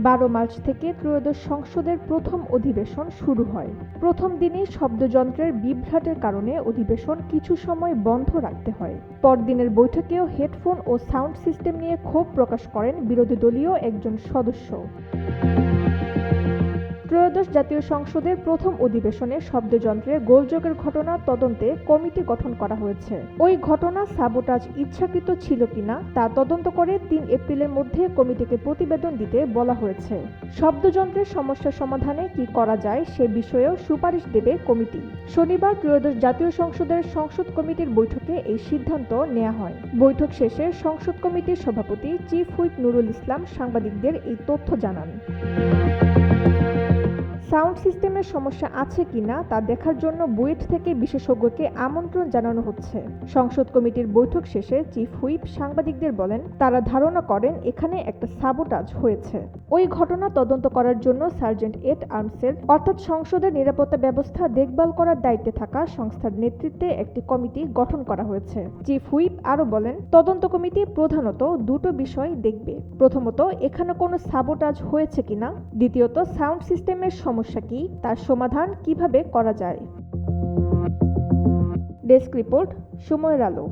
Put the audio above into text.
12 March থেকে ত্রয়োদশ সংসদের প্রথম অধিবেশন শুরু হয়। প্রথম দিনেই শব্দযন্ত্রের বিভ্রাটের কারণে অধিবেশন কিছু সময় বন্ধ রাখতে হয়। পরদিনের বৈঠকেও হেডফোন ও সাউন্ড সিস্টেম নিয়ে ক্ষোভ প্রকাশ করেন বিরোধী দলীয় একজন সদস্য। ত্রয়োদশ জাতীয় সংসদের প্রথম অধিবেশনে শব্দযন্ত্রে গোলযোগের ঘটনা তদন্তে কমিটি গঠন করা হয়েছে। ওই ঘটনা সাবোটাজ ইচ্ছাকৃত ছিল কিনা তা তদন্ত করে 3 এপ্রিলের মধ্যে কমিটিকে প্রতিবেদন দিতে বলা হয়েছে। শব্দযন্ত্রের সমস্যা সমাধানে কি করা যায় সে বিষয়েও সুপারিশ দেবে কমিটি। শনিবার ত্রয়োদশ জাতীয় সংসদের সংসদ কমিটির বৈঠকে এই সিদ্ধান্ত নেওয়া হয়। বৈঠক শেষে সংসদ কমিটির সভাপতি চিফ হুইপ নুরুল ইসলাম সাংবাদিকদের এই তথ্য জানান। সাউন্ড সিস্টেমের সমস্যা আছে কিনা তা দেখার জন্য বুয়েট থেকে বিশেষজ্ঞকে আমন্ত্রণ জানানো হচ্ছে। সংসদ কমিটির বৈঠক শেষে চিফ হুইপ সাংবাদিকদের বলেন, তারা ধারণা করেন এখানে একটা সাবোটাজ হয়েছে। ওই ঘটনা তদন্ত করার জন্য সার্জেন্ট এট আর্মসের অর্থাৎ সংসদের নিরাপত্তা ব্যবস্থা দেখভাল করার দায়িত্বে থাকা সংস্থার নেতৃত্বে একটি কমিটি গঠন করা হয়েছে। চিফ হুইপ আরও বলেন, তদন্ত কমিটি প্রধানত দুটো বিষয় দেখবে। প্রথমত, এখানে কোনো সাবোটাজ হয়েছে কিনা। দ্বিতীয়ত, সাউন্ড সিস্টেমের সমস্যা কি, তার সমাধান কিভাবে করা যায়। ডেস্ক রিপোর্ট, সময়ের আলো।